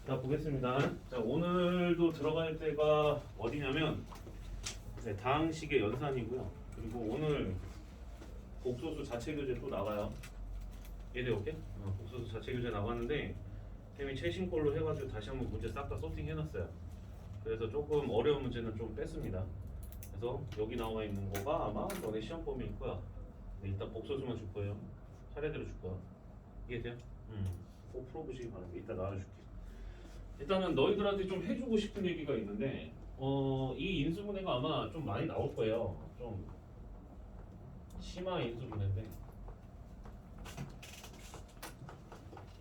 자, 보겠습니다. 자, 오늘도 들어갈 때가 어디냐면 다항식의 연산이고요. 그리고 오늘 복소수 자체 교재 또 나가요. 얘네 오케이? 복소수 자체 교재 나갔는데 쌤이 최신 걸로 해가지고 다시 한번 문제 싹 다 소팅해놨어요. 그래서 조금 어려운 문제는 좀 뺐습니다. 그래서 여기 나와 있는 거가 아마 너네 시험 범위일 거야. 근데 이따 복소수만 줄 거예요. 차례대로 줄 거야. 이해돼요? 꼭 풀어보시기 바랍니다. 이따 나와줄게. 일단은 너희들한테 좀 해주고 싶은 얘기가 있는데 이 인수분해가 아마 좀 많이 나올 거예요. 좀 심한 인수분해인데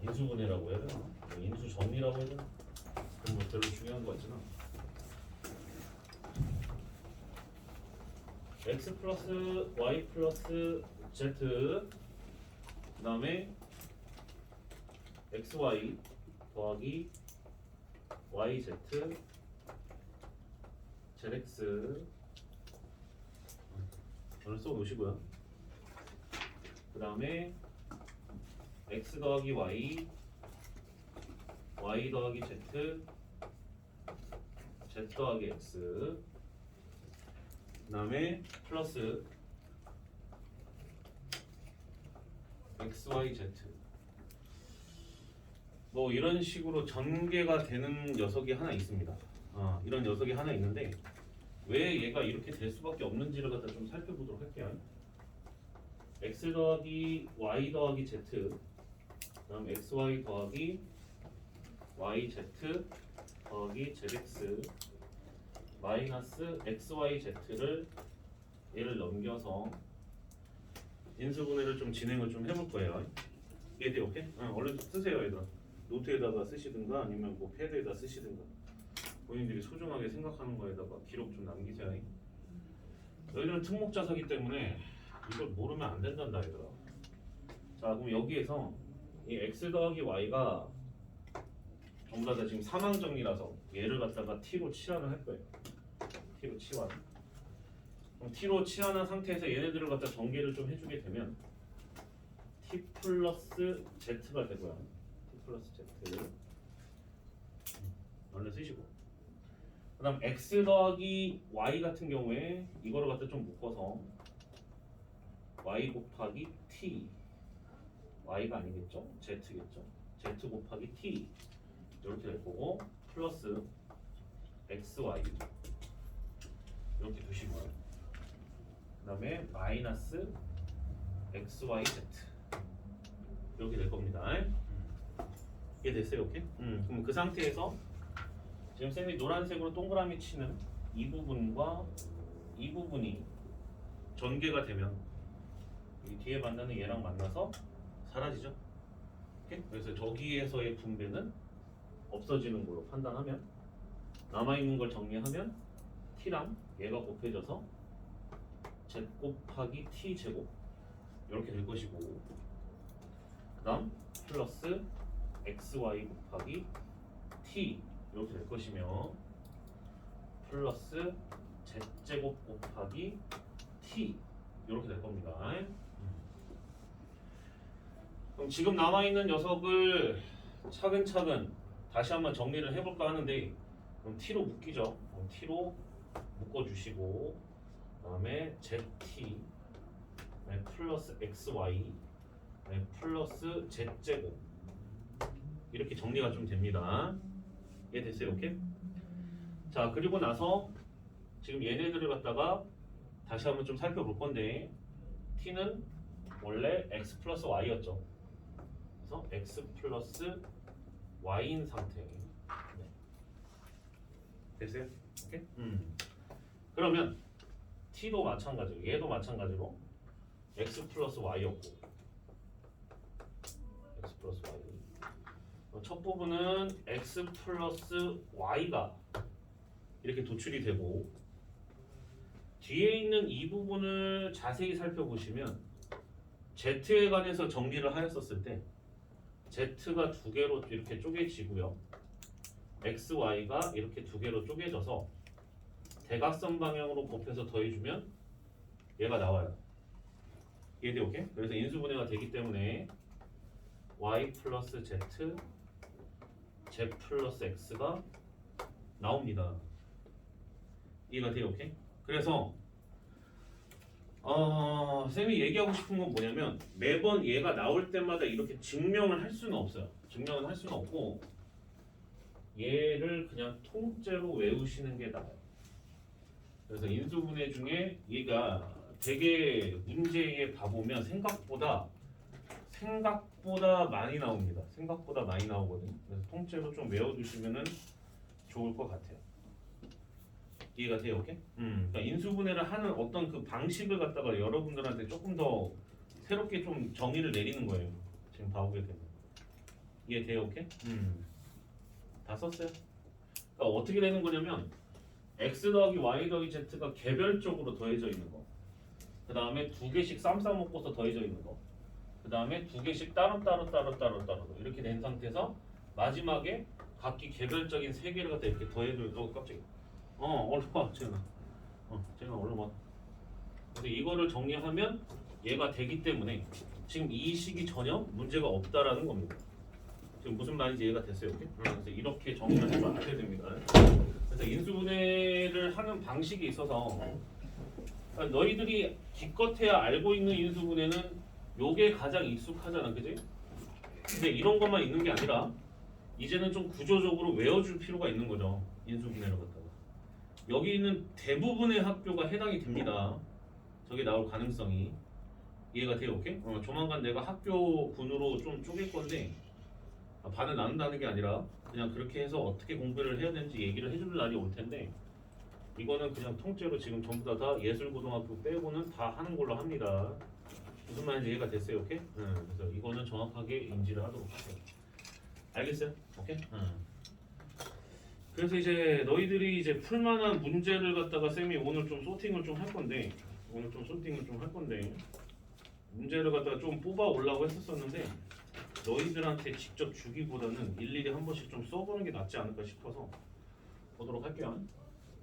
인수분해라고 해야 되나? 인수정리라고 해야 되나? 그런 거 별로 중요한 거 같지나 x 플러스 y 플러스 z 그 다음에 xy 더하기 yz zx 오늘 써 놓으시고요. 그 다음에 x 더하기 y y 더하기 z z 더하기 x 그 다음에 플러스 xyz 뭐 이런 식으로 전개가 되는 녀석이 하나 있습니다. 이런 녀석이 하나 있는데 왜 얘가 이렇게 될 수밖에 없는지를 갖다 좀 살펴보도록 할게요. x 더하기 y 더하기 z 그다음 xy 더하기 yz 더하기 zx 마이너스 xyz를 얘를 넘겨서 인수분해를 좀 진행을 좀 해볼 거예요. 이해돼요? 오케이? 얼른 좀 쓰세요, 얘들아. 노트에다가 쓰시든가 아니면 뭐 패드에다 쓰시든가 본인들이 소중하게 생각하는 거에다가 기록 좀 남기세요. 너희들은 특목자사기 때문에 이걸 모르면 안 된단다, 얘들아. 자, 그럼 여기에서 이 x 더하기 y가 전부 다 지금 사망정리라서 얘를 갖다가 t로 치환을 할 거예요. t로 치환. 그럼 t로 치환한 상태에서 얘네들을 갖다 전개를 좀 해주게 되면 t 플러스 z가 되고요. t 플러스 z 얼른 쓰시고 그 다음 x 더하기 y 같은 경우에 이거를 갖다 좀 묶어서 y 곱하기 t y가 아니겠죠? z겠죠? z 곱하기 t 이렇게 될 거고 플러스 xy 이렇게 두시고요. 그 다음에 마이너스 xyz 이렇게 될 겁니다. 이해 됐어요? 오케이? 그럼 그 상태에서 지금 쌤이 노란색으로 동그라미 치는 이 부분과 이 부분이 전개가 되면 이 뒤에 만나는 얘랑 만나서 사라지죠? 오케이? 그래서 저기에서의 분배는 없어지는 걸로 판단하면 남아있는 걸 정리하면 t랑 얘가 곱해져서 z 곱하기 t 제곱 이렇게 될 것이고 그 다음 플러스 xy 곱하기 t 이렇게 될 것이며 플러스 z제곱 곱하기 t 이렇게 될 겁니다. 그럼 지금 남아있는 녀석을 차근차근 다시 한번 정리를 해볼까 하는데 그럼 t로 묶이죠. t로 묶어주시고 그 다음에 zt 플러스 xy 플러스 z제곱 이렇게 정리가 좀 됩니다. 이해 됐어요? 오케이? 자, 그리고 나서 지금 얘네들을 갖다가 다시 한번 좀 살펴볼 건데 t는 원래 x 플러스 y였죠. 그래서 x 플러스 y인 상태. 됐어요? 오케이? 그러면 t도 마찬가지로 얘도 마찬가지로 x 플러스 y였고 x 플러스 y 첫 부분은 x 플러스 y가 이렇게 도출이 되고 뒤에 있는 이 부분을 자세히 살펴보시면 z에 관해서 정리를 하였었을 때 z가 두 개로 이렇게 쪼개지고요. xy가 이렇게 두 개로 쪼개져서 대각선 방향으로 곱해서 더해주면 얘가 나와요. 이해돼? 오케이? 그래서 인수분해가 되기 때문에 y 플러스 z Z 플러스 X가 나옵니다. 이해가 돼요? 오케이? 그래서 쌤이 얘기하고 싶은 건 뭐냐면 매번 얘가 나올 때마다 이렇게 증명을 할 수는 없어요. 증명을 할 수는 없고 얘를 그냥 통째로 외우시는 게 나아요. 그래서 인수분해 중에 얘가 되게 문제에 봐보면 생각보다 많이 나옵니다. 생각보다 많이 나오거든요. 그래서 통째로 좀 외워두시면은 좋을 것 같아요. 이해가 돼요? 오케이? 그러니까 인수분해를 하는 어떤 그 방식을 갖다가 여러분들한테 조금 더 새롭게 좀 정의를 내리는 거예요. 지금 봐오게 되면. 이해돼요? 오케이? 다 썼어요. 그러니까 어떻게 되는 거냐면 x 더하기 y 더하기 z가 개별적으로 더해져 있는 거. 그 다음에 두 개씩 쌈 싸먹고서 더해져 있는 거. 그 다음에 두 개씩 따로 이렇게 된 상태에서 마지막에 각기 개별적인 세 개를 갖다 이렇게 더해줘. 깜짝이야. 얼른 와, 재현아. 재현아 얼른 와. 그래서 이거를 정리하면 얘가 되기 때문에 지금 이 식이 전혀 문제가 없다라는 겁니다. 지금 무슨 말인지 이해가 됐어요? 이렇게? 그래서 이렇게 정리를 해서 아셔야 됩니다. 그래서 인수분해를 하는 방식이 있어서 그러니까 너희들이 기껏해야 알고 있는 인수분해는 요게 가장 익숙하잖아, 그지? 근데 이런 것만 있는 게 아니라 이제는 좀 구조적으로 외워줄 필요가 있는 거죠. 인수분해를 갖다가. 여기 있는 대부분의 학교가 해당이 됩니다. 저게 나올 가능성이. 이해가 돼요? 오케이? 조만간 내가 학교 군으로 좀 쪼갤 건데 반을 나눈다는 게 아니라 그냥 그렇게 해서 어떻게 공부를 해야 되는지 얘기를 해줄 날이 올 텐데 이거는 그냥 통째로 지금 전부 다 예술고등학교 빼고는 다 하는 걸로 합니다. 무슨 말인지 이해가 됐어요? 오케이? 그래서 이거는 정확하게 인지를 하도록 하세요. 알겠어요? 오케이? 그래서 이제 너희들이 이제 풀만한 문제를 갖다가 쌤이 오늘 좀 소팅을 좀 할 건데 문제를 갖다가 좀 뽑아 오려고 했었는데 너희들한테 직접 주기보다는 일일이 한 번씩 좀 써보는 게 낫지 않을까 싶어서 보도록 할게요.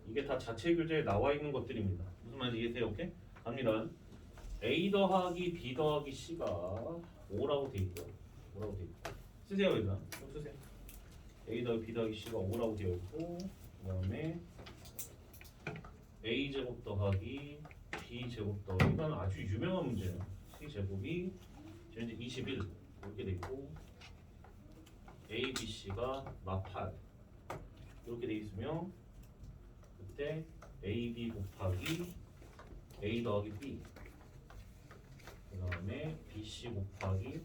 이게 다 자체 교재에 나와 있는 것들입니다. 무슨 말인지 이해돼요? 오케이? 갑니다. A 더하기 B 더하기 C가 5라고 돼 있고요. 5라고 돼 있고. 쓰세요, 얘들아. 좀 쓰세요. A 더하기 B 더하기 C가 5라고 되어 있고, 그 다음에 A 제곱 더하기 B 제곱 더하기 이건 아주 유명한 문제예요. C 제곱이 이제 21 이렇게 돼 있고, A, B, C가 막 8 이렇게 돼 있으면 그때 A, B 곱하기 A 더하기 B 그 다음에 BC 곱하기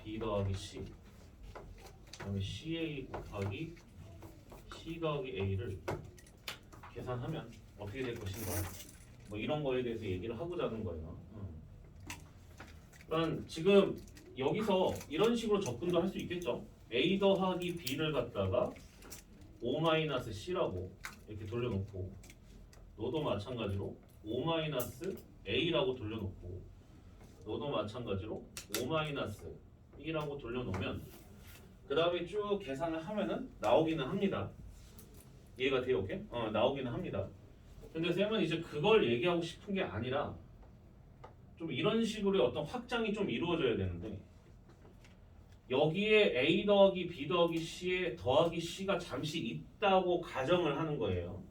B 더하기 C 그 다음에 CA 곱하기 C 더하기 A를 계산하면 어떻게 될 것인가 뭐 이런 거에 대해서 얘기를 하고자 하는 거예요. 그러니까 지금 여기서 이런 식으로 접근도 할 수 있겠죠. A 더하기 B를 갖다가 O-C라고 이렇게 돌려놓고 너도 마찬가지로 O-A라고 돌려놓고 너도 마찬가지로 O-B라고 돌려놓으면 그 다음에 쭉 계산을 하면은 나오기는 합니다. 이해가 돼요? 오케이? 나오기는 합니다. 근데 쌤은 이제 그걸 얘기하고 싶은 게 아니라 좀 이런 식으로 어떤 확장이 좀 이루어져야 되는데 여기에 A 더하기 B 더하기 C에 더하기 C가 잠시 있다고 가정을 하는 거예요.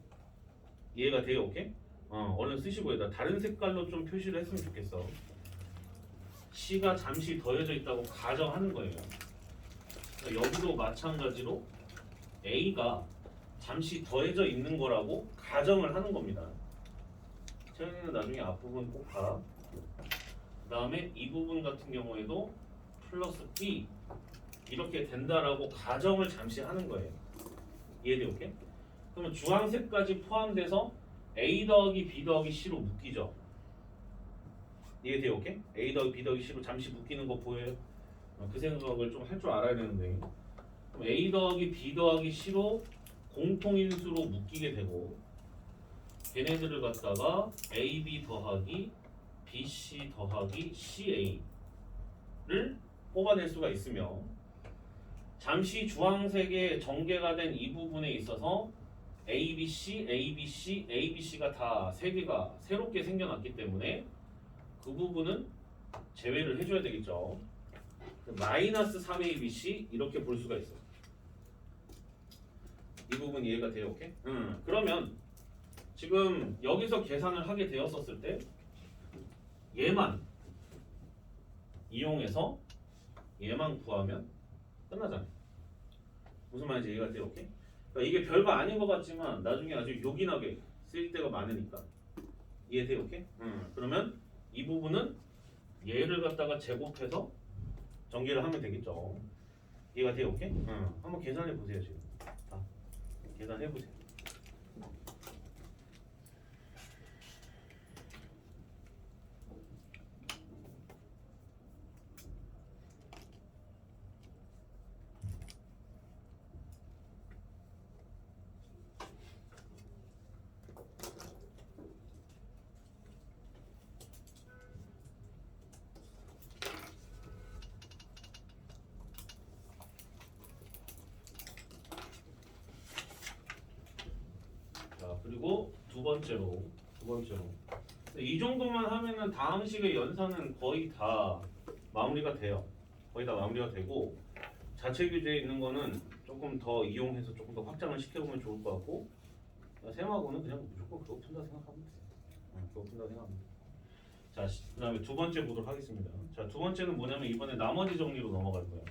이해가 돼요? 오케이? 얼른 쓰시고 여기다 다른 색깔로 좀 표시를 했으면 좋겠어. C가 잠시 더해져 있다고 가정하는 거예요. 그러니까 여기도 마찬가지로 A가 잠시 더해져 있는 거라고 가정을 하는 겁니다. 채연이는 나중에 앞부분 꼭 봐. 그 다음에 이 부분 같은 경우에도 플러스 B 이렇게 된다라고 가정을 잠시 하는 거예요. 이해돼요? 오케이? 그러면 주황색까지 포함돼서 A 더하기 B 더하기 C로 묶이죠. 이해돼요? 오케이? A 더하기 B 더하기 C로 잠시 묶이는 거 보여요? 그 생각을 좀 할 줄 알아야 되는데 그럼 A 더하기 B 더하기 C로 공통인수로 묶이게 되고 걔네들을 갖다가 AB 더하기 BC 더하기 CA를 뽑아낼 수가 있으며 잠시 주황색에 전개가 된 이 부분에 있어서 ABC, ABC, ABC가 다 세 개가 새롭게 생겨났기 때문에 그 부분은 제외를 해줘야 되겠죠. 마이너스 3ABC 이렇게 볼 수가 있어요. 이 부분 이해가 돼요? 오케이? 그러면 지금 여기서 계산을 하게 되었었을 때 얘만 이용해서 얘만 구하면 끝나잖아요. 무슨 말인지 이해가 돼요? 오케이? 그러니까 이게 별거 아닌 것 같지만 나중에 아주 요긴하게 쓰일 때가 많으니까 이해돼요? 오케이? 그러면 이 부분은 얘를 갖다가 제곱해서 전개를 하면 되겠죠. 이해가 돼요? 오케이? 한번 계산해 보세요. 지금 계산해 보세요. 자, 그리고 두 번째로 이 정도만 하면은 다항식의 연산은 거의 다 마무리가 돼요. 거의 다 마무리가 되고 자체 규제에 있는 거는 조금 더 이용해서 조금 더 확장을 시켜보면 좋을 것 같고 셈하고는 그냥 무조건 그거 푼다 생각하면 돼요. 그거 푼다 생각하면 돼요. 자, 그다음에 두 번째 보도록 하겠습니다. 자, 두 번째는 뭐냐면 이번에 나머지 정리로 넘어갈 거예요.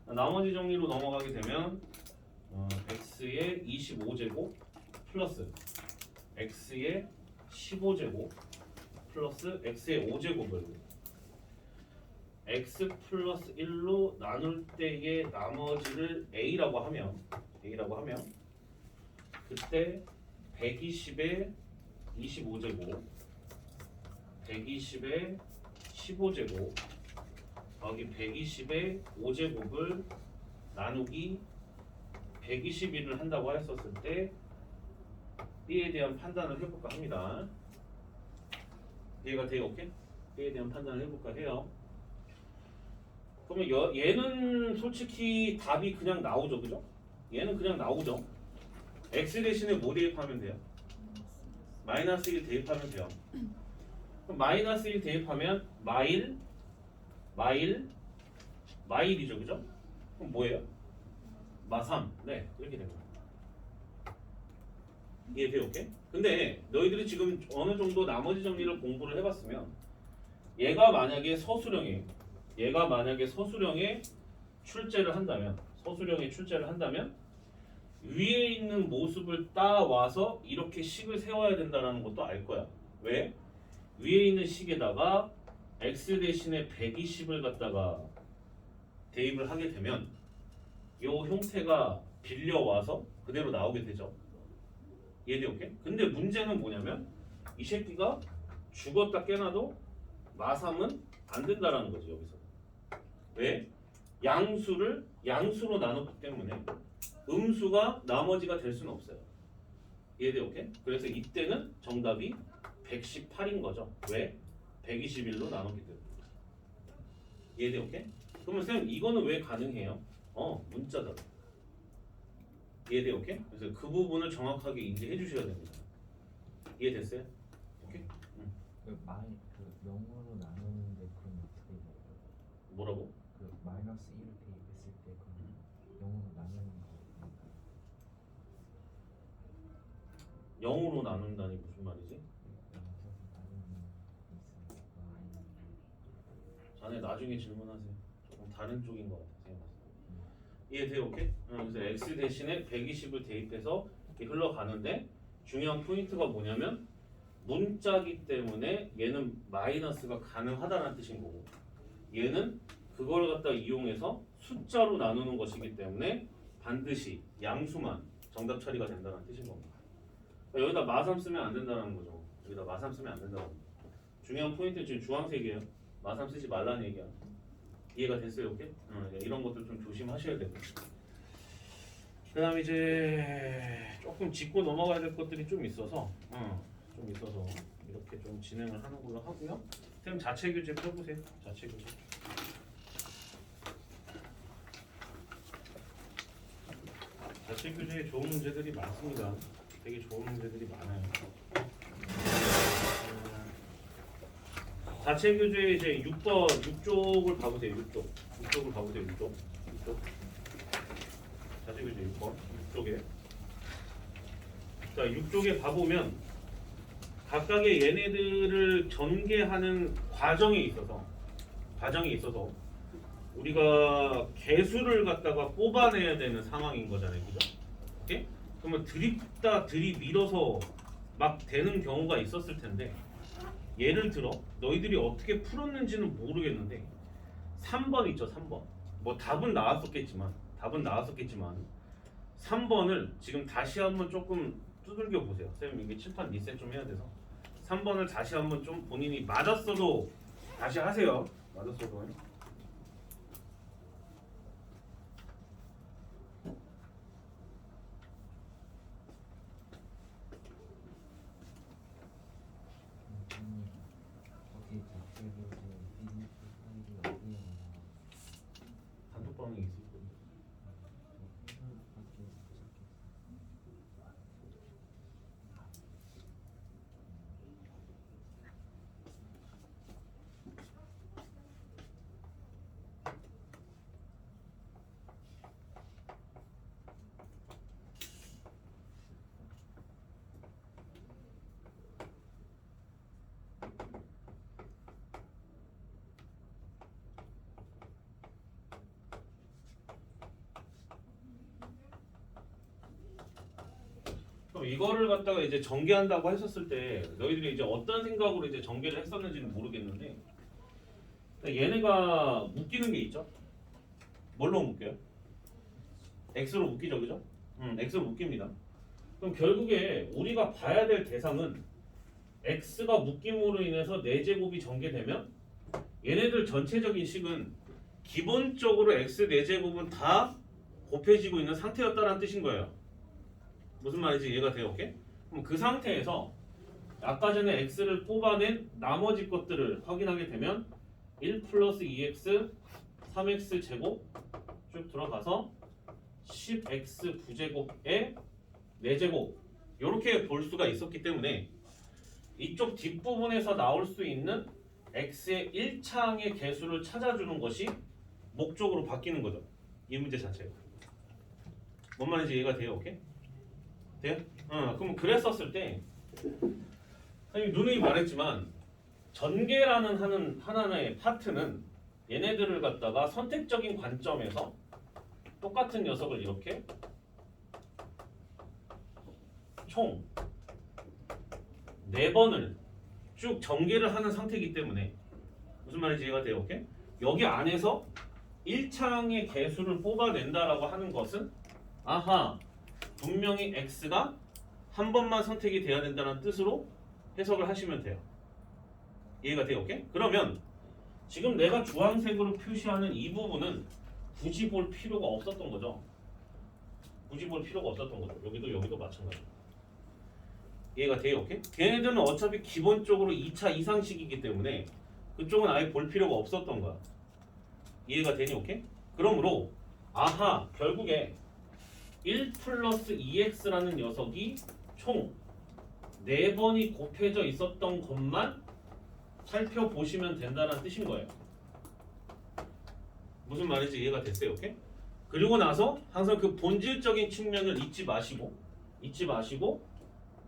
나머지 정리로 넘어가게 되면 x의 25제곱 플러스 x의 15제곱 플러스 x의 5제곱을 x 플러스 1로 나눌 때의 나머지를 a라고 하면 그때 120의 25제곱 120의 15제곱 더하기 120의 5제곱을 나누기 121을 한다고 했었을 때 B에 대한 판단을 해볼까 합니다. 이해가 돼요? 오케이? B에 대한 판단을 해볼까 해요. 그러면 얘는 솔직히 답이 그냥 나오죠, 그죠? 얘는 그냥 나오죠. X 대신에 뭐 대입하면 돼요? 마이너스 1 대입하면 돼요. 그럼 마이너스 1 대입하면 마일이죠, 그죠? 그럼 뭐예요? 마3. 네, 이렇게 됩니다. 이해돼요? 오케이? 근데 너희들이 지금 어느 정도 나머지 정리를 공부를 해봤으면 얘가 만약에 서술형에 출제를 한다면 위에 있는 모습을 따와서 이렇게 식을 세워야 된다는 것도 알 거야. 왜? 위에 있는 식에다가 x 대신에 120을 갖다가 대입을 하게 되면 이 형태가 빌려와서 그대로 나오게 되죠. 이해돼요? 오케이? 근데 문제는 뭐냐면 이 새끼가 죽었다 깨나도 마3은 안 된다라는 거지 여기서. 왜? 양수로 나눴기 때문에 음수가 나머지가 될 수는 없어요. 이해돼요? 오케이? 그래서 이때는 정답이 118인 거죠. 왜? 121로 나눴기 때문에. 이해돼요? 오케이? 그러면 선생님 이거는 왜 가능해요? 문자다. 이해돼요? 오케이? 그래서 그 부분을 정확하게 인지해 주셔야 됩니다. 이해됐어요? 오케이? 그 0으로 나누는데 그럼 어떻게 돼요? 뭐라고? 그 마이너스 1을 대입했을 때 그럼 0으로 나누는 거 0으로 나눈다니 무슨 말이지? 자네 나중에 질문하세요. 조금 다른 쪽인 것 같아요. 이해돼요? 오케이? 그래서 x 대신에 120을 대입해서 이렇게 흘러가는데 중요한 포인트가 뭐냐면 문자기 때문에 얘는 마이너스가 가능하다는 뜻인 거고 얘는 그걸 갖다 이용해서 숫자로 나누는 것이기 때문에 반드시 양수만 정답 처리가 된다는 뜻인 겁니다. 그러니까 여기다 마3 쓰면 안 된다는 거죠. 여기다 마3 쓰면 안 된다는 겁니다. 중요한 포인트 지금 주황색이에요. 마3 쓰지 말라는 얘기야. 이해가 됐어요? 오케이? 이런 것들 좀 조심하셔야 되고. 그 다음에 이제 조금 짚고 넘어가야 될 것들이 좀 있어서 이렇게 좀 진행을 하는 걸로 하고요. 선생님 자체 교재 펴보세요. 자체 교재. 자체 교재에 좋은 문제들이 많습니다. 되게 좋은 문제들이 많아요. 자체 교재 이제 6쪽을 봐보세요. 6쪽을 봐보세요. 6쪽. 자체 교재 6번 6쪽에 자, 6쪽에 봐보면 각각의 얘네들을 전개하는 과정에 있어서 우리가 개수를 갖다가 뽑아내야 되는 상황인 거잖아요, 그죠? 오케이? 그러면 들이밀어서 막 되는 경우가 있었을 텐데, 예를 들어 너희들이 어떻게 풀었는지는 모르겠는데 3번 있죠, 3번. 뭐 답은 나왔었겠지만 3번을 지금 다시 한번 조금 두들겨 보세요. 선생님 이게 칠판 리셋 좀 해야 돼서 3번을 다시 한번 좀 본인이 맞았어도 다시 하세요. 맞았어도. 거기 자체적으로 PDF 파일이 어디에 나와? 단톡방에 있을 거예요. 밖에 그럼 이거를 갖다가 이제 전개한다고 했었을 때 너희들이 이제 어떤 생각으로 이제 전개를 했었는지는 모르겠는데, 얘네가 묶이는 게 있죠. 뭘로 묶여요? x로 묶이죠, 그죠? x로 묶입니다. 그럼 결국에 우리가 봐야 될 대상은 x가 묶임으로 인해서 4제곱이 전개되면 얘네들 전체적인 식은 기본적으로 x 4제곱은 다 곱해지고 있는 상태였다는 뜻인 거예요. 무슨 말인지 이해가 돼요? 오케이? 그럼 그 상태에서 아까 전에 x를 뽑아낸 나머지 것들을 확인하게 되면 1 플러스 2x 3x 제곱 쭉 들어가서 10x 부제곱에 4제곱 이렇게 볼 수가 있었기 때문에 이쪽 뒷부분에서 나올 수 있는 x의 1차항의 개수를 찾아주는 것이 목적으로 바뀌는 거죠. 이 문제 자체가. 뭔 말인지 이해가 돼요? 오케이? 돼요? 그럼 그랬었을 때 누누이 말했지만 전개라는 하나의 파트는 얘네들을 갖다가 선택적인 관점에서 똑같은 녀석을 이렇게 총 4번을 쭉 전개를 하는 상태이기 때문에 무슨 말인지 이해가 돼요? 오케이? 여기 안에서 1차항의 개수를 뽑아낸다라고 하는 것은 아하 분명히 x가 한 번만 선택이 돼야 된다는 뜻으로 해석을 하시면 돼요. 이해가 돼요? 오케이? 그러면 지금 내가 주황색으로 표시하는 이 부분은 굳이 볼 필요가 없었던 거죠. 여기도 마찬가지. 이해가 돼요? 오케이? 걔네들은 어차피 기본적으로 2차 이상식이기 때문에 그쪽은 아예 볼 필요가 없었던 거야. 이해가 되니? 오케이? 그러므로 아하 결국에 1 플러스 2x라는 녀석이 총 4번이 곱해져 있었던 것만 살펴보시면 된다는 뜻인 거예요. 무슨 말인지 이해가 됐어요? 오케이? 그리고 나서 항상 그 본질적인 측면을 잊지 마시고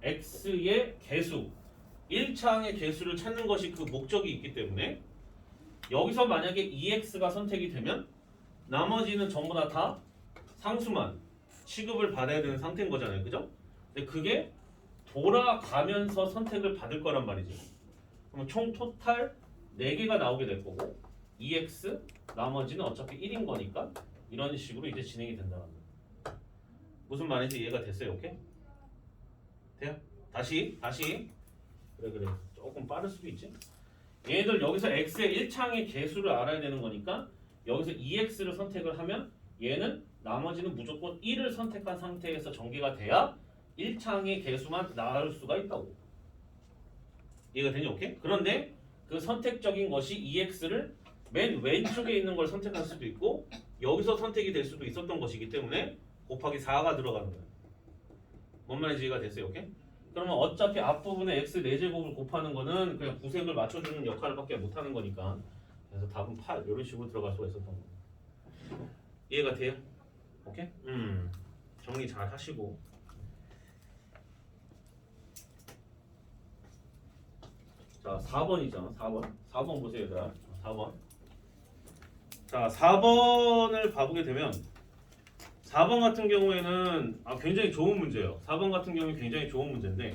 x의 개수 1차항의 개수를 찾는 것이 그 목적이 있기 때문에 여기서 만약에 2x가 선택이 되면 나머지는 전부 다 상수만 취급을 받아야 되는 상태인 거잖아요. 그죠? 근데 그게 돌아가면서 선택을 받을 거란 말이지. 그럼 총 토탈 4개가 나오게 될 거고 2x 나머지는 어차피 1인 거니까 이런 식으로 이제 진행이 된다는 거예요. 무슨 말인지 이해가 됐어요? 오케이? 돼요? 다시 그래 조금 빠를 수도 있지. 얘들 여기서 x의 1차항의 개수를 알아야 되는 거니까 여기서 2x를 선택을 하면 얘는 나머지는 무조건 1을 선택한 상태에서 전개가 돼야 1차항의 개수만 나올 수가 있다고. 이해가 되니? 오케이? 그런데 그 선택적인 것이 2x를 맨 왼쪽에 있는 걸 선택할 수도 있고 여기서 선택이 될 수도 있었던 것이기 때문에 곱하기 4가 들어가는 거예요. 뭔 말인지 이해가 됐어요? 오케이? 그러면 어차피 앞부분에 x 4제곱을 곱하는 거는 그냥 구색을 맞춰주는 역할을 밖에 못하는 거니까 그래서 답은 8 이런 식으로 들어갈 수가 있었던 거예요. 이해가 돼요? 오케이? 정리 잘 하시고 자, 4번이잖아. 4번. 4번 보세요, 얘들아. 4번. 자, 4번을 봐보게 되면 4번 같은 경우에는 굉장히 좋은 문제예요. 4번 같은 경우에 굉장히 좋은 문제인데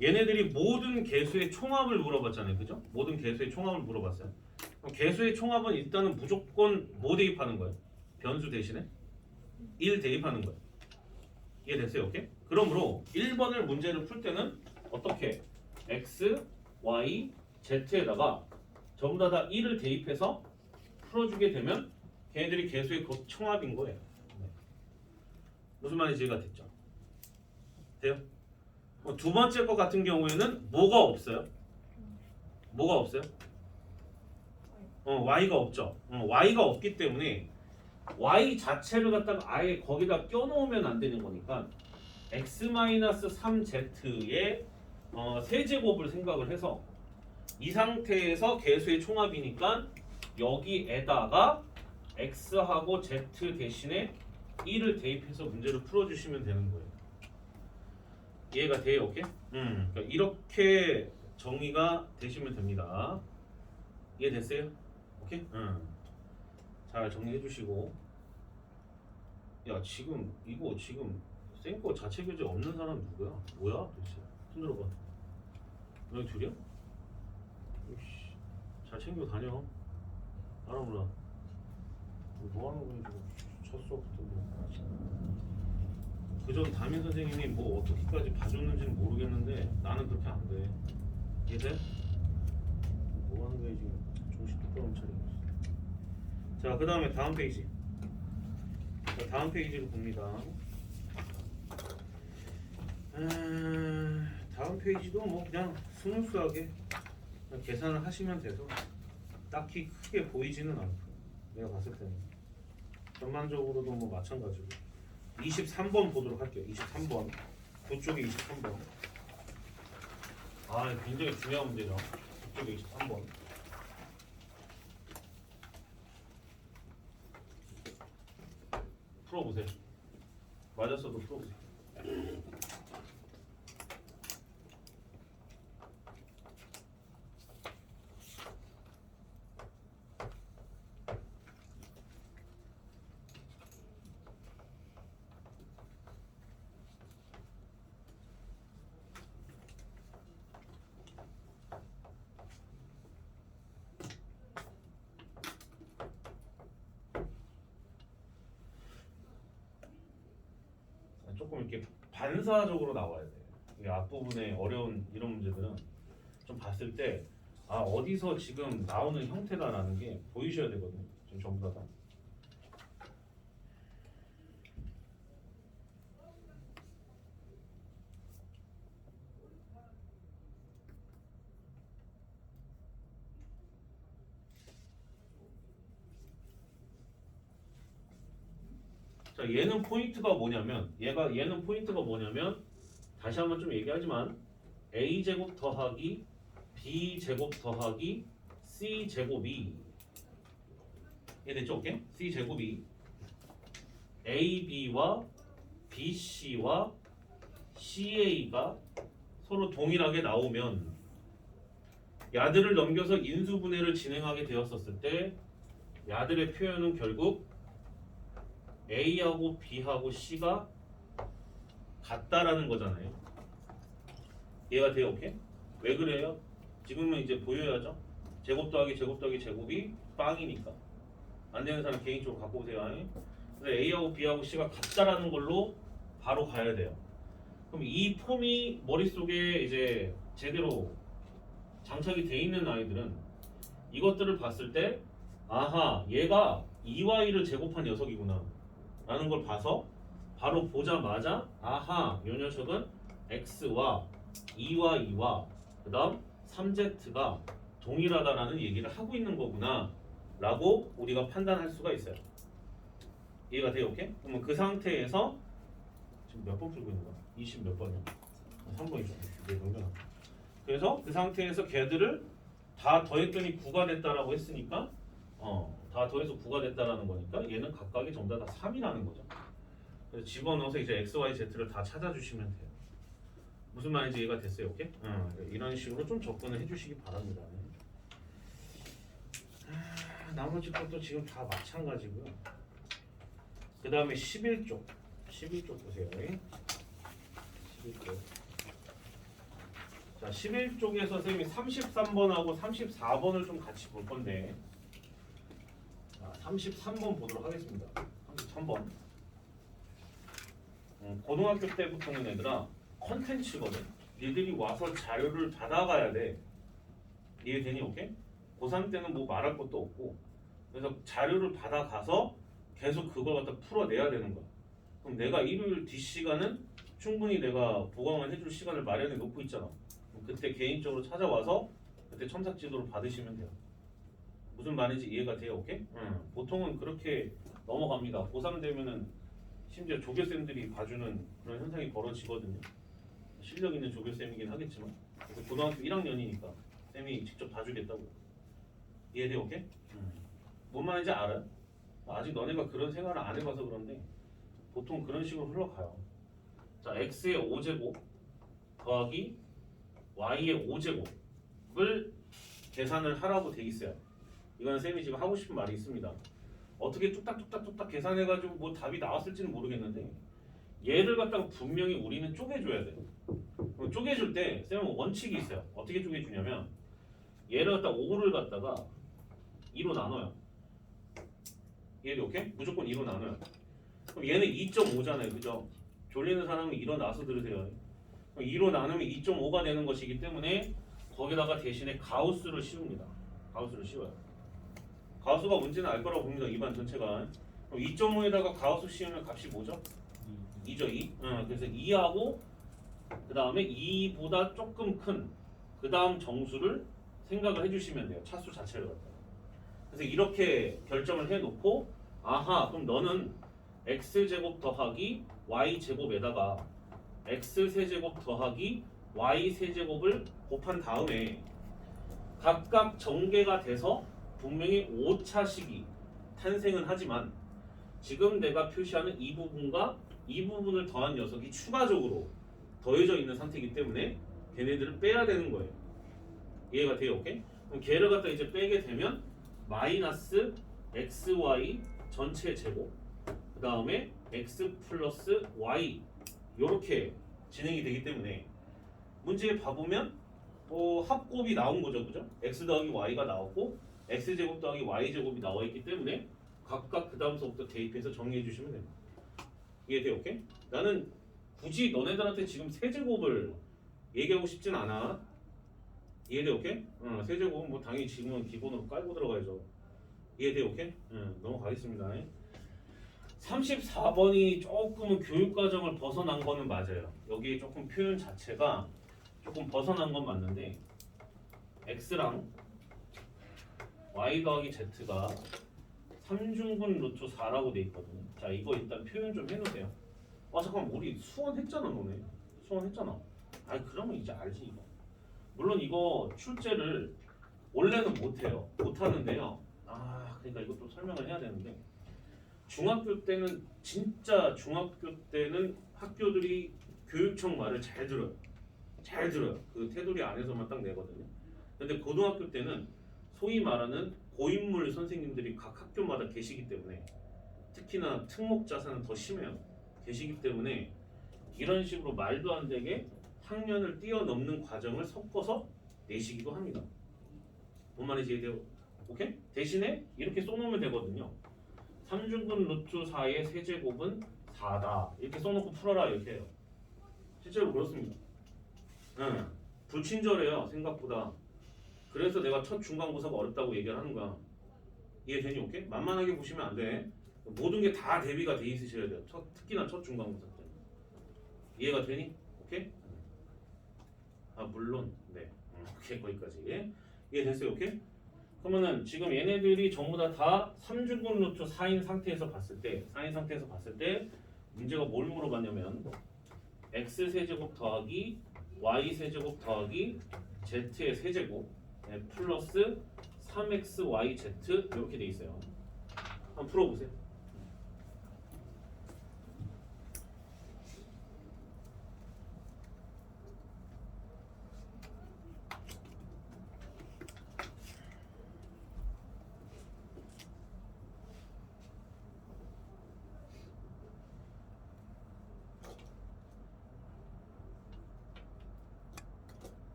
얘네들이 모든 개수의 총합을 물어봤잖아요. 그죠? 모든 개수의 총합을 물어봤어요. 그럼 개수의 총합은 일단은 무조건 뭐 대입하는 거예요? 변수 대신에 1 대입하는 거예요. 이해됐어요? 오케이? 그러므로 1번을 문제를 풀 때는 어떻게? x, y, z에다가 전부 다 1을 대입해서 풀어주게 되면 걔네들이 개수의 총합인 거예요. 네. 무슨 말인지 이해가 됐죠? 돼요? 두 번째 거 같은 경우에는 뭐가 없어요? 뭐가 없어요? y가 없죠. y가 없기 때문에 y 자체를 갖다가 아예 거기다 껴놓으면 안 되는 거니까 x-3z의 세제곱을 생각을 해서 이 상태에서 개수의 총합이니까 여기에다가 x하고 z 대신에 1을 대입해서 문제를 풀어주시면 되는 거예요. 이해가 돼요? 오케이? 그러니까 이렇게 정의가 되시면 됩니다. 이해됐어요? 오케이? 잘 정리해 주시고. 야, 지금 이거 지금 쌩거 자체 교재 없는 사람 누구야? 뭐야 도대체? 손 들어봐. 너희 둘이야? 이씨, 잘 챙겨 다녀. 알아보라. 뭐 하는 거야 지금? 첫 수업부터 뭐. 그전 담임 선생님이 뭐 어떻게까지 봐줬는지는 모르겠는데 나는 그렇게 안 돼. 이해돼? 뭐 하는 거야 지금? 정신 똑바로 못 차리고 있어. 자, 그 다음에 다음 페이지. 자, 다음 페이지를 봅니다. 다음 페이지도 뭐 그냥 스무스하게 그냥 계산을 하시면 돼서 딱히 크게 보이지는 않고 내가 봤을 때는 전반적으로도 뭐 마찬가지고 23번 보도록 할게요. 23번 9쪽에 23번 굉장히 중요한 문제죠. 9쪽에 23번 풀어보세요. 맞았어도 풀어보세요. 조금 이렇게 반사적으로 나와야 돼요. 이 앞부분에 어려운 이런 문제들은 좀 봤을 때 어디서 지금 나오는 형태다라는 게 보이셔야 되거든요. 지금 전부 다. 자, 얘는 포인트가 뭐냐면 얘는 포인트가 뭐냐면 다시 한번 좀 얘기하지만 a 제곱 더하기 b 제곱 더하기 c 제곱이 이해됐죠? 오케이? c 제곱이 a b와 b c와 c a가 서로 동일하게 나오면 야들을 넘겨서 인수분해를 진행하게 되었었을 때 야들의 표현은 결국 A하고 B하고 C가 같다라는 거잖아요. 이해가 돼요? 오케이? 왜 그래요? 지금은 이제 보여야죠. 제곱 더하기 제곱 더하기 제곱이 빵이니까. 안 되는 사람 개인적으로 갖고 오세요. 그래서 A하고 B하고 C가 같다라는 걸로 바로 가야 돼요. 그럼 이 폼이 머릿속에 이제 제대로 장착이 돼 있는 아이들은 이것들을 봤을 때 얘가 2와 2를 제곱한 녀석이구나 라는 걸 봐서 바로 보자마자 요 녀석은 x와 2와 2와 그 다음 3z가 동일하다라는 얘기를 하고 있는 거구나 라고 우리가 판단할 수가 있어요. 이해가 돼요? 오케이? 그러면 그 상태에서 지금 몇 번 풀고 있는 거야? 20 몇 번이야? 3번이죠. 네, 그러면 그래서 그 상태에서 걔들을 다 더했더니 9가 됐다라고 했으니까 다 더해서 9가 됐다라는 거니까 얘는 각각이 전부 다 3이라는 거죠. 그래서 집어넣어서 이제 x, y, z를 다 찾아주시면 돼요. 무슨 말인지 이해가 됐어요? 오케이? 이런 식으로 좀 접근을 해주시기 바랍니다. 나머지 것도 지금 다 마찬가지고요. 그 다음에 11쪽. 11쪽 보세요. 11쪽. 자, 11쪽에서 선생님이 33번하고 34번을 좀 같이 볼 건데, 33번 보도록 하겠습니다. 33번. 고등학교 때부터는 얘들아 컨텐츠거든. 니들이 와서 자료를 받아가야 돼. 이해되니? 오케이? 고3 때는 뭐 말할 것도 없고, 그래서 자료를 받아가서 계속 그걸 갖다 풀어내야 되는 거야. 그럼 내가 일요일 뒷시간은 충분히 내가 보강을 해줄 시간을 마련해 놓고 있잖아. 그럼 그때 개인적으로 찾아와서 그때 첨삭 지도를 받으시면 돼요. 무슨 말인지 이해가 돼요? 오케이? 보통은 그렇게 넘어갑니다. 고3 되면은 심지어 조교쌤들이 봐주는 그런 현상이 벌어지거든요. 실력 있는 조교쌤이긴 하겠지만, 그래서 고등학교 1학년이니까 쌤이 직접 봐주겠다고. 이해돼요? 오케이? 뭔 말인지 알아? 아직 너네가 그런 생활을 안 해봐서 그런데 보통 그런 식으로 흘러가요. 자, x의 5제곱 더하기 y의 5제곱을 계산을 하라고 돼 있어요. 이건 쌤이 지금 하고 싶은 말이 있습니다. 어떻게 뚝딱뚝딱뚝딱 계산해가지고 뭐 답이 나왔을지는 모르겠는데 얘를 갖다가 분명히 우리는 쪼개줘야 돼요. 쪼개줄 때 쌤은 원칙이 있어요. 어떻게 쪼개주냐면 얘를 갖다 5를 갖다가 2로 나눠요. 얘도 오케이? 무조건 2로 나눠요. 그럼 얘는 2.5잖아요. 그죠? 졸리는 사람은 일어나서 들으세요. 그럼 2로 나누면 2.5가 되는 것이기 때문에 거기다가 대신에 가우스를 씌웁니다. 가우스를 씌워요. 가우스가 문제는 알 거라고 봅니다. 입안 전체가. 그럼 2.5에다가 가우스 씌우면 값이 뭐죠? 2죠. 2. 그래서 2하고 그 다음에 2보다 조금 큰 그 다음 정수를 생각을 해주시면 돼요. 차수 자체를 갖다가. 그래서 이렇게 결정을 해놓고 아하 그럼 너는 x제곱 더하기 y제곱에다가 x세제곱 더하기 y세제곱을 곱한 다음에 각각 전개가 돼서 분명히 5차식이 탄생은 하지만 지금 내가 표시하는 이 부분과 이 부분을 더한 녀석이 추가적으로 더해져 있는 상태이기 때문에 걔네들을 빼야 되는 거예요. 이해가 돼요? 오케이? 그럼 걔를 갖다 이제 빼게 되면 마이너스 xy 전체 제곱 그 다음에 x 플러스 y 이렇게 진행이 되기 때문에 문제에 봐보면 합곱이 나온 거죠. 그죠? x 더하기 y가 나왔고 x제곱 더하기 y제곱이 나와 있기 때문에 각각 그 다음서부터 대입해서 정리해 주시면 됩니다. 이해돼요? 오케이? 나는 굳이 너네들한테 지금 세제곱을 얘기하고 싶진 않아. 이해돼요? 오케이? 세제곱은 뭐 당연히 지금은 기본으로 깔고 들어가야죠. 이해돼요? 오케이? 넘어가겠습니다. 34번이 조금은 교육과정을 벗어난 거는 맞아요. 여기 조금 표현 자체가 조금 벗어난 건 맞는데 x랑 y 더하기 z가 3중분 루트 4라고 돼 있거든요. 자, 이거 일단 표현 좀 해놓으세요. 잠깐만, 우리 수원했잖아, 너네. 수원했잖아. 아니, 그러면 이제 알지, 이거. 물론 이거 출제를 원래는 못해요. 못하는데요. 그러니까 이것도 설명을 해야 되는데 중학교 때는 진짜 중학교 때는 학교들이 교육청 말을 잘 들어요. 잘 들어요. 그 테두리 안에서만 딱 내거든요. 근데 고등학교 때는 소위 말하는 고인물 선생님들이 각 학교마다 계시기 때문에 특히나 특목 자사는 더 심해요. 계시기 때문에 이런 식으로 말도 안 되게 학년을 뛰어넘는 과정을 섞어서 내시기도 합니다. 뭔 말인지 이해돼요? 오케이? 대신에 이렇게 써놓으면 되거든요. 3중분 루트 4의 세제곱은 4다. 이렇게 써놓고 풀어라 이렇게 해요. 실제로 그렇습니다. 불친절해요 생각보다. 그래서 내가 첫 중간고사가 어렵다고 얘기를 하는 거야. 이해되니? 오케이? 만만하게 보시면 안 돼. 모든 게 다 대비가 돼 있으셔야 돼요. 특히나 첫 중간고사 때. 이해가 되니? 오케이? 물론 네. 오케이, 거기까지. 이해됐어요? 오케이? 그러면은 지금 얘네들이 전부 다 3중분 루트 4인 상태에서 봤을 때 문제가 뭘 물어봤냐면 x 세제곱 더하기 y 세제곱 더하기 z의 세제곱 플러스 3xyz 이렇게 돼 있어요. 한번 풀어보세요.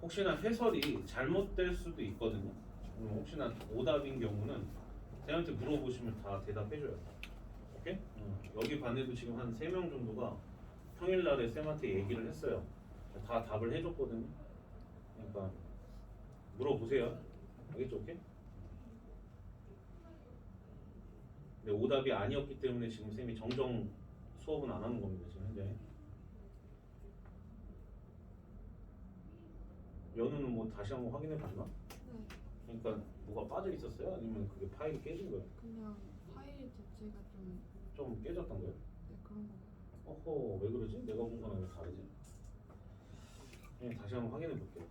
혹시나 해설이 잘못될 수도 있거든요. 혹시나 오답인 경우는 쌤한테 물어보시면 다 대답해줘요. 오케이? 여기 반에도 지금 한 3명 정도가 평일날에 쌤한테 얘기를 했어요. 다 답을 해줬거든요. 그러니까 물어보세요. 알겠죠? 오케이? 근데 오답이 아니었기 때문에 지금 쌤이 정정 수업은 안 하는 겁니다. 지금 현재. 연우는 뭐 다시 한번 확인해 봤나? 네, 그러니까 뭐가 빠져 있었어요? 아니면 그게 파일이 깨진 거예요? 그냥 파일 자체가 좀, 좀 깨졌던 거예요? 네, 그런 거. 어허, 왜 그러지? 내가 본 거랑 왜 다르지? 그냥 다시 한번 확인해 볼게요.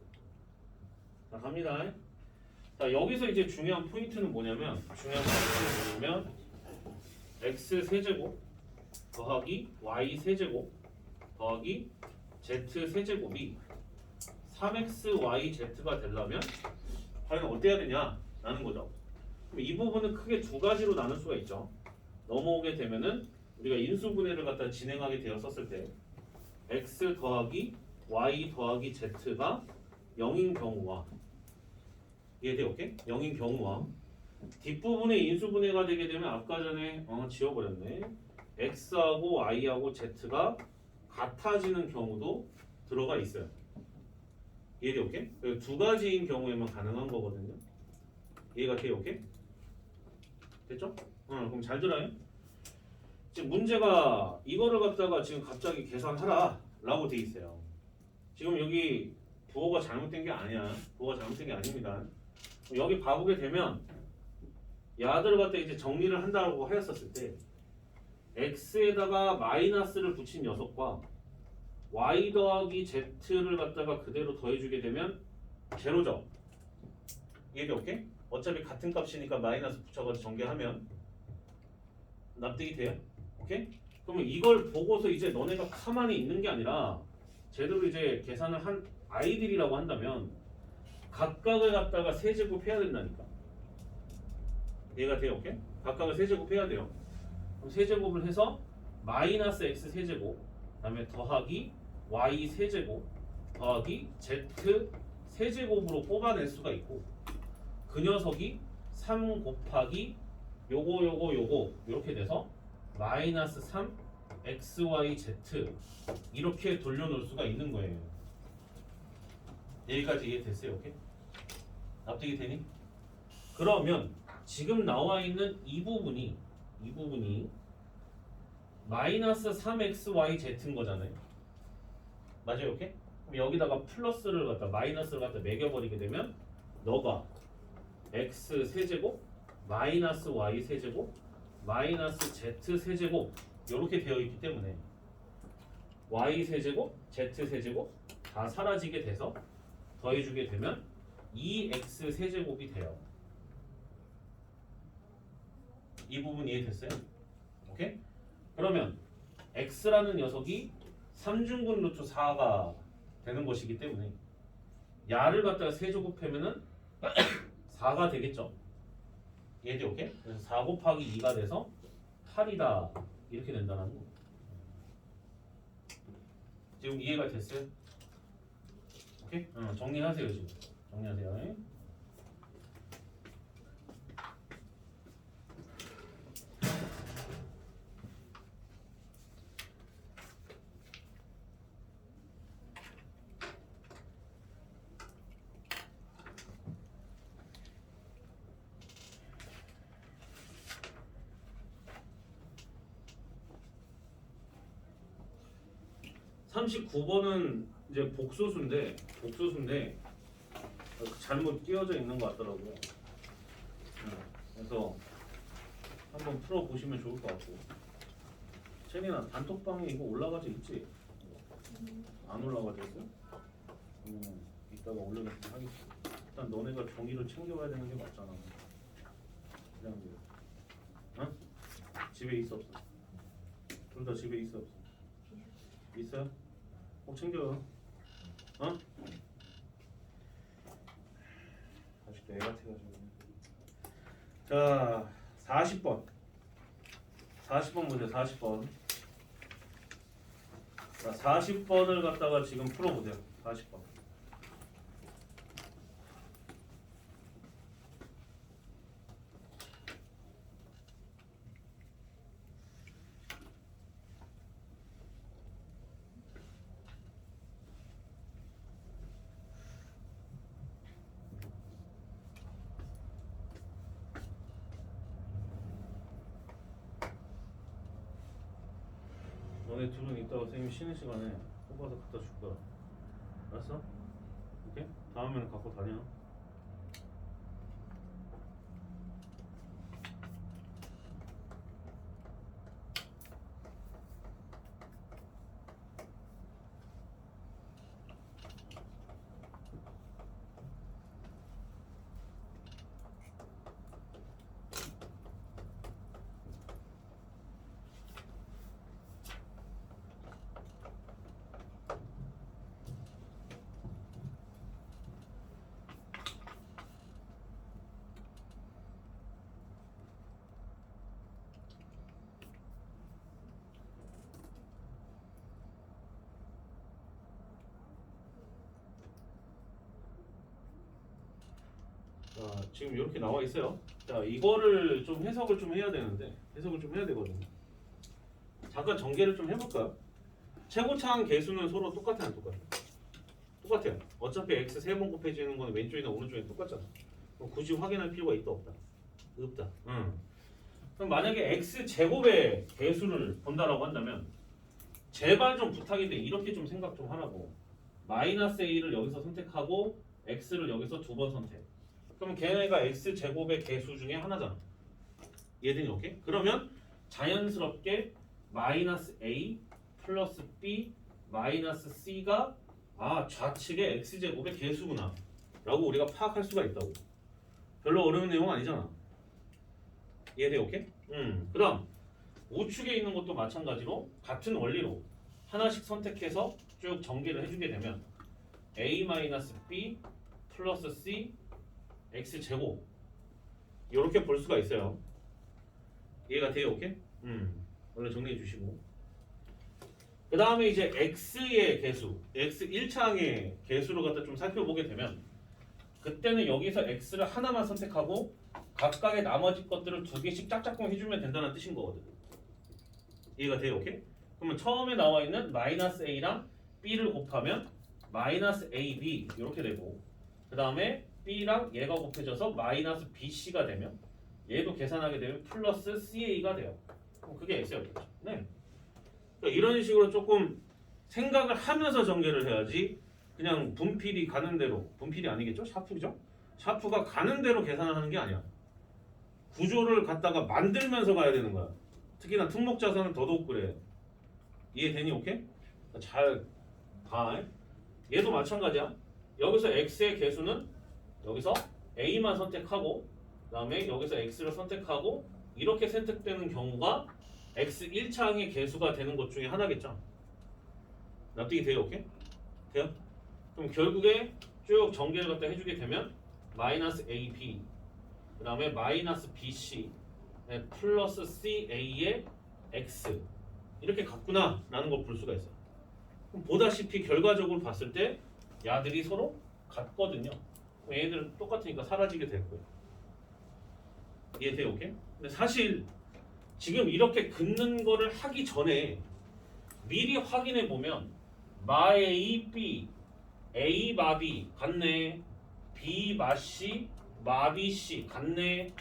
자, 갑니다. 자, 여기서 이제 중요한 포인트는 뭐냐면 x 세제곱 더하기 y 세제곱 더하기 z 세제곱이 3xyz가 되려면 과연 어때야 되냐라는 거죠. 그럼 이 부분은 크게 두 가지로 나눌 수가 있죠. 넘어오게 되면은 우리가 인수분해를 갖다 진행하게 되었었을 때 x 더하기 y 더하기 z가 0인 경우와 이해돼요? 오케이? 0인 경우와 뒷부분에 인수분해가 되게 되면 아까 전에 지워버렸네. x하고 y하고 z가 같아지는 경우도 들어가 있어요. 이해돼요? 오케이? 두 가지인 경우에만 가능한 거거든요. 이해가 돼요? 오케이? 됐죠? 그럼 잘 들어요. 지금 문제가 이거를 갖다가 지금 갑자기 계산하라 라고 돼 있어요. 지금 여기 부호가 잘못된 게 아니야. 부호가 잘못된 게 아닙니다. 여기 봐보게 되면 야들을 갖다 이제 정리를 한다고 하였었을 때 x에다가 마이너스를 붙인 녀석과 y 더하기 z를 갖다가 그대로 더해주게 되면 제로죠. 이해돼? 오케이? 어차피 같은 값이니까 마이너스 붙여가지고 전개하면 납득이 돼요? 오케이? 그러면 이걸 보고서 이제 너네가 가만히 있는 게 아니라 제대로 이제 계산을 한 아이들이라고 한다면 각각을 갖다가 세제곱 해야 된다니까. 이해가 돼요? 오케이? 각각을 세제곱 해야 돼요. 그럼 세제곱을 해서 마이너스 x 세제곱 그다음에 더하기 y 세제곱 더하기 z 세제곱으로 뽑아낼 수가 있고 그 녀석이 3 곱하기 요거 이렇게 돼서 마이너스 3 xyz 이렇게 돌려놓을 수가 있는 거예요. 여기까지 이해됐어요? 오케이? 납득이 되니? 그러면 지금 나와 있는 이 부분이 마이너스 3xyz인 거잖아요. 맞아요? 오케이? 그럼 여기다가 플러스를 갖다 마이너스를 갖다 매겨버리게 되면 너가 x 세제곱 마이너스 y 세제곱 마이너스 z 세제곱 이렇게 되어 있기 때문에 y 세제곱 z 세제곱 다 사라지게 돼서 더해주게 되면 2x 세제곱이 돼요. 이 부분 이해됐어요? 오케이? 그러면 x라는 녀석이 3중근 루트 4가 되는 것이기 때문에 야를 갖다가 세제곱하면은 4가 되겠죠. 이해돼? 오케이? 그래서 4 곱하기 2가 돼서 8이다 이렇게 된다는 거. 지금 이해가 됐어요? 오케이? 정리하세요 지금. 정리하세요. 39번은 이제 복소수인데 잘못 끼워져 있는 것 같더라고요. 그래서 한번 풀어 보시면 좋을 것 같고. 채린아 단톡방에 이거 올라가져 있지? 안 올라가져 있어? 이따가 올려놓고 하겠지. 일단 너네가 종이를 챙겨와야 되는 게 맞잖아. 그냥 응? 집에 있어 없어? 둘 다 집에 있어 없어? 있어요? 꼭 챙겨요. 어? 아직도 애 같아가지고. 자, 40번. 40번 보세요. 40번. 자, 40번을 갖다가 지금 풀어보세요. 40번. 너네 둘은 이따가 선생님 쉬는 시간에 뽑아서 갖다 줄 거야. 알았어? 오케이? 다음에는 갖고 다녀. 자, 지금 이렇게 나와 있어요. 자, 이거를 좀 해석을 좀 해야 되는데 해석을 좀 해야 되거든요. 잠깐 전개를 좀 해볼까요? 최고차항 개수는 서로 똑같아요, 안 똑같아요? 똑같아요. 어차피 x 3번 곱해지는 거는 왼쪽이나 오른쪽이 똑같잖아. 그럼 굳이 확인할 필요가 있다 없다? 없다. 그럼 만약에 x 제곱의 개수를 본다라고 한다면 제발 좀 부탁인데 이렇게 좀 생각 좀 하라고. 마이너스 a를 여기서 선택하고 x를 여기서 2번 선택. 그럼 걔네가 x 제곱의 개수 중에 하나잖아. 얘들이 오케이? 그러면 자연스럽게 마이너스 a 플러스 b 마이너스 c가 좌측의 x 제곱의 개수구나 라고 우리가 파악할 수가 있다고. 별로 어려운 내용 아니잖아. 이해돼? 오케이? 그 다음 우측에 있는 것도 마찬가지로 같은 원리로 하나씩 선택해서 쭉 전개를 해주게 되면 a 마이너스 b 플러스 c x 제곱 이렇게 볼 수가 있어요. 이해가 돼요? 오케이? 원래 정리해 주시고 그 다음에 이제 x의 개수 x 1차항의 개수를 갖다 좀 살펴보게 되면 그때는 여기서 x를 하나만 선택하고 각각의 나머지 것들을 2개씩 짝짝꿍 해주면 된다는 뜻인 거거든. 이해가 돼요? 오케이? 그러면 처음에 나와 있는 마이너스 a랑 b를 곱하면 마이너스 ab 이렇게 되고 그 다음에 b랑 얘가 곱해져서 마이너스 bc가 되면 얘도 계산하게 되면 플러스 ca가 돼요. 그럼 그게 x였겠죠. 네. 그러니까 이런 식으로 조금 생각을 하면서 전개를 해야지 그냥 분필이 가는 대로 분필이 아니겠죠? 샤프죠? 샤프가 가는 대로 계산하는 게 아니야. 구조를 갖다가 만들면서 가야 되는 거야. 특히나 특목자산은 더더욱 그래. 이해되니? 오케이? 잘 봐. 얘도 마찬가지야. 여기서 x의 개수는 여기서 a만 선택하고 그 다음에 여기서 x를 선택하고 이렇게 선택되는 경우가 x 1차항의 개수가 되는 것 중에 하나겠죠. 납득이 돼요? 오케이? 돼요? 그럼 결국에 쭉 전개를 갖다 해주게 되면 마이너스 ab 그 다음에 마이너스 bc 플러스 ca의 x 이렇게 같구나 라는 걸 볼 수가 있어요. 그럼 보다시피 결과적으로 봤을 때 야들이 서로 같거든요. 얘들은 똑같으니까 사라지게 될 거예요. 이해돼요? 오케이? 근데 사실 지금 이렇게 긋는 거를 하기 전에 미리 확인해 보면 마A B A 마비 같네 B 마C 마비 C 같네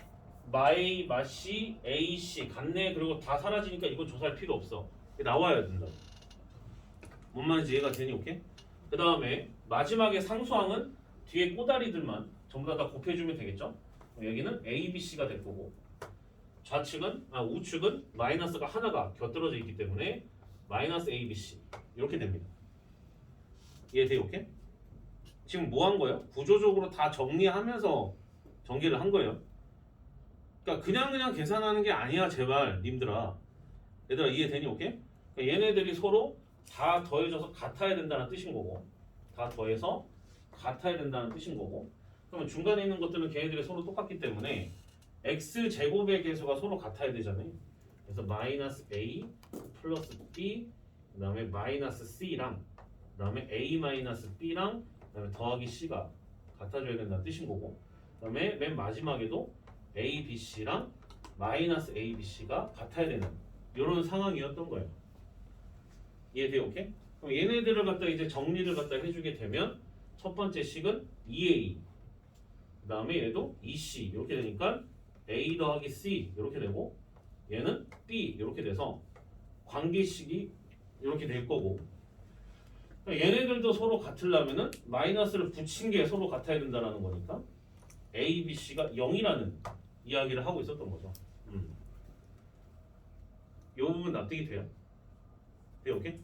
마A 마C A C 같네 그리고 다 사라지니까 이건 조사할 필요 없어. 나와야 된다. 뭔 말인지 이해가 되니? 오케이? 그 다음에 마지막에 상수항은 뒤에 꼬다리들만 전부 다 곱해주면 되겠죠? 여기는 A, B, C가 될 거고 우측은 마이너스가 하나가 곁들어져 있기 때문에 마이너스 A, B, C 이렇게 됩니다. 이해돼요? 오케이? 지금 뭐 한 거예요? 구조적으로 다 정리하면서 전개를 한 거예요. 그러니까 그냥 계산하는 게 아니야 제발 님들아. 얘들아 이해되니? 오케이? 그러니까 얘네들이 서로 다 더해져서 같아야 된다는 뜻인 거고 다 더해서 같아야 된다는 뜻인 거고 그러면 중간에 있는 것들은 걔네들이 서로 똑같기 때문에 x 제곱의 개수가 서로 같아야 되잖아요. 그래서 마이너스 a 플러스 b 그 다음에 마이너스 c랑 그 다음에 a 마이너스 b랑 그 다음에 더하기 c가 같아져야 된다는 뜻인 거고 그 다음에 맨 마지막에도 a, b, c랑 마이너스 a, b, c가 같아야 되는 이런 상황이었던 거예요. 이해돼요? 오케이? 그럼 얘네들을 갖다 이제 정리를 갖다 해주게 되면 첫 번째 식은 2a 그 다음에 얘도 2c 이렇게 되니까 a 더하기 c 이렇게 되고 얘는 b 이렇게 돼서 관계식이 이렇게 될 거고 그러니까 얘네들도 서로 같으려면은 마이너스를 붙인 게 서로 같아야 된다라는 거니까 A, B, C가 0이라는 이야기를 하고 있었던 거죠. 이 부분 납득이 돼요? 돼요? 오케이?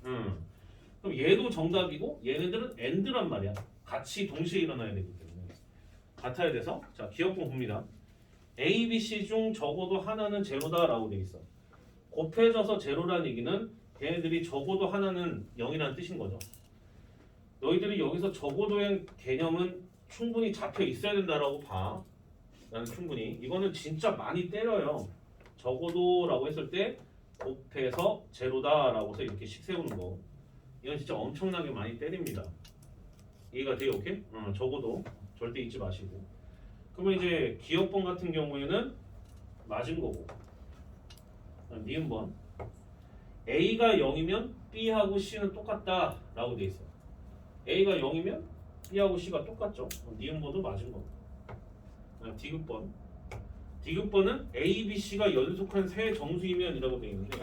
그럼 얘도 정답이고 얘네들은 AND란 말이야. 같이 동시에 일어나야 되기 때문에 같아야 돼서 자 기억분 봅니다. A, B, C 중 적어도 하나는 제로다라고 돼 있어. 곱해져서 제로라는 얘기는 걔네들이 적어도 하나는 0이라는 뜻인 거죠. 너희들이 여기서 적어도의 개념은 충분히 잡혀 있어야 된다라고 봐. 나는 충분히. 이거는 진짜 많이 때려요. 적어도라고 했을 때 곱해서 제로다라고 해서 이렇게 식 세우는 거. 이건 진짜 엄청나게 많이 때립니다. 이해가 돼요? 오케이? 적어도 절대 잊지 마시고. 그러면 이제 기억번 같은 경우에는 맞은 거고. 니은번. A가 0이면 B하고 C는 똑같다라고 돼 있어. A가 0이면 B하고 C가 똑같죠. 니은번도 맞은 거. 디귿번. 디귿번은 A, B, C가 연속한 세 정수이면이라고 돼 있는데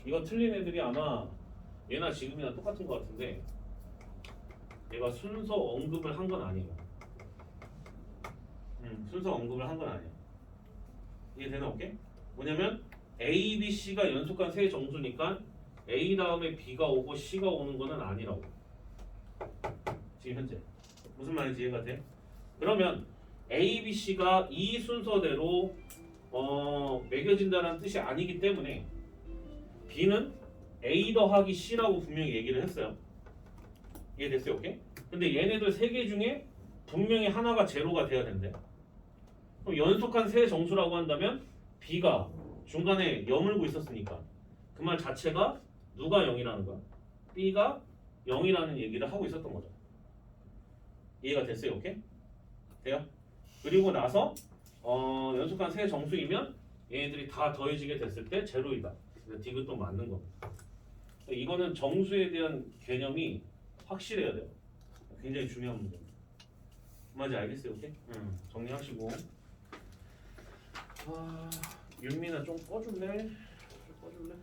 이거 틀린 애들이 아마 얘나 지금이나 똑같은 것 같은데 얘가 순서 언급을 한 건 아니에요. 순서 언급을 한 건 아니에요. 이해되나 오케이? 뭐냐면 A, B, C가 연속한 세 정수니까 A 다음에 B가 오고 C가 오는 거는 아니라고. 지금 현재 무슨 말인지 이해가 돼? 그러면 A, B, C가 이 순서대로 매겨진다는 뜻이 아니기 때문에 B는 A 더하기 C라고 분명히 얘기를 했어요. 이해됐어요? 오케이? 근데 얘네들 세 개 중에 분명히 하나가 제로가 돼야 된대. 그럼 연속한 세 정수라고 한다면 B가 중간에 여물고 있었으니까 그 말 자체가 누가 0이라는 거야? B가 0이라는 얘기를 하고 있었던 거죠. 이해가 됐어요? 오케이? 돼요? 그리고 나서 연속한 세 정수이면 얘네들이 다 더해지게 됐을 때 제로이다. 디귿도 맞는 겁니다. 이거는 정수에 대한 개념이 확실해야 돼요. 굉장히 중요한 문제입니다. 뭔지 알겠어요? 오케이? 정리하시고 윤민아 좀 꺼줄래? 좀 꺼줄래?